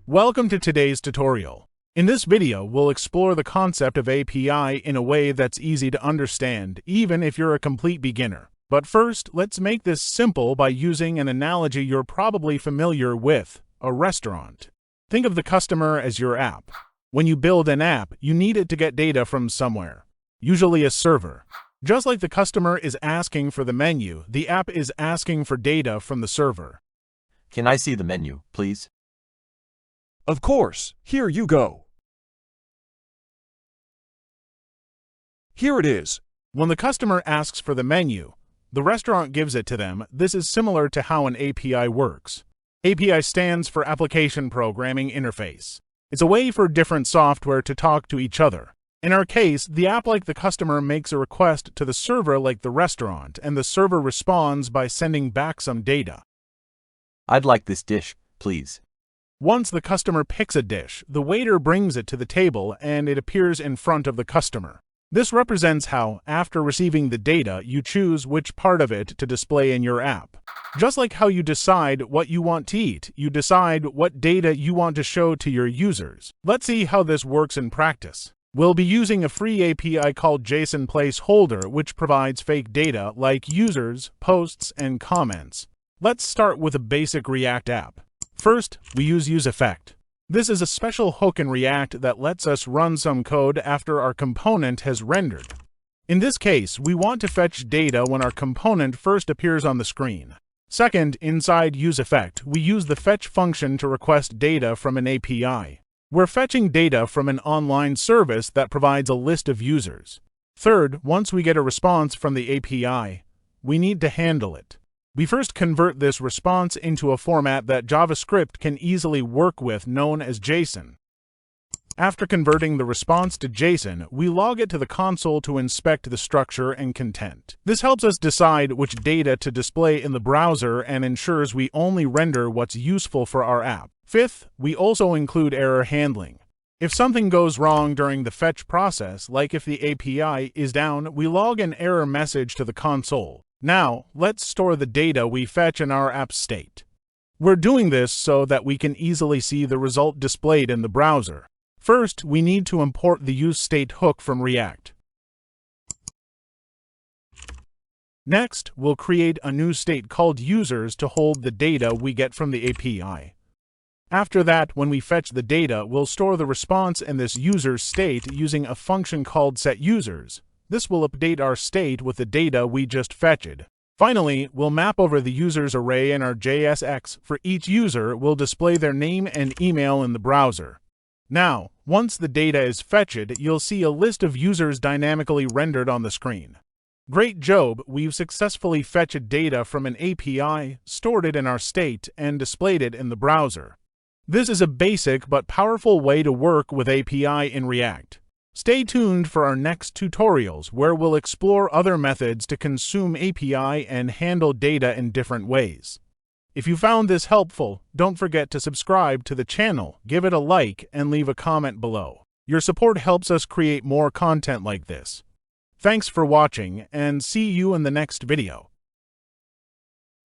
Welcome to today's tutorial. In this video, we'll explore the concept of API in a way that's easy to understand, even if you're a complete beginner. But first, let's make this simple by using an analogy you're probably familiar with, a restaurant. Think of the customer as your app. When you build an app, you need it to get data from somewhere, usually a server. Just like the customer is asking for the menu, the app is asking for data from the server. Can I see the menu, please? Of course, here you go. Here it is. When the customer asks for the menu, the restaurant gives it to them. This is similar to how an API works. API stands for Application Programming Interface. It's a way for different software to talk to each other. In our case, the app like the customer makes a request to the server like the restaurant, and the server responds by sending back some data. I'd like this dish, please. Once the customer picks a dish, the waiter brings it to the table and it appears in front of the customer. This represents how, after receiving the data, you choose which part of it to display in your app. Just like how you decide what you want to eat, you decide what data you want to show to your users. Let's see how this works in practice. We'll be using a free API called JSON Placeholder, which provides fake data like users, posts, and comments. Let's start with a basic React app. First, we use useEffect. This is a special hook in React that lets us run some code after our component has rendered. In this case, we want to fetch data when our component first appears on the screen. Second, inside useEffect, we use the fetch function to request data from an API. We're fetching data from an online service that provides a list of users. Third, once we get a response from the API, we need to handle it. We first convert this response into a format that JavaScript can easily work with, known as JSON. After converting the response to JSON, we log it to the console to inspect the structure and content. This helps us decide which data to display in the browser and ensures we only render what's useful for our app. Fifth, we also include error handling. If something goes wrong during the fetch process, like if the API is down, we log an error message to the console. Now, let's store the data we fetch in our app state. We're doing this so that we can easily see the result displayed in the browser. First, we need to import the useState hook from React. Next, we'll create a new state called users to hold the data we get from the API. After that, when we fetch the data, we'll store the response in this user state using a function called setUsers. This will update our state with the data we just fetched. Finally, we'll map over the users array in our JSX. For each user, we'll display their name and email in the browser. Now, once the data is fetched, you'll see a list of users dynamically rendered on the screen. Great job, we've successfully fetched data from an API, stored it in our state, and displayed it in the browser. This is a basic but powerful way to work with API in React. Stay tuned for our next tutorials where we'll explore other methods to consume API and handle data in different ways. If you found this helpful, don't forget to subscribe to the channel, give it a like, and leave a comment below. Your support helps us create more content like this. Thanks for watching, and see you in the next video.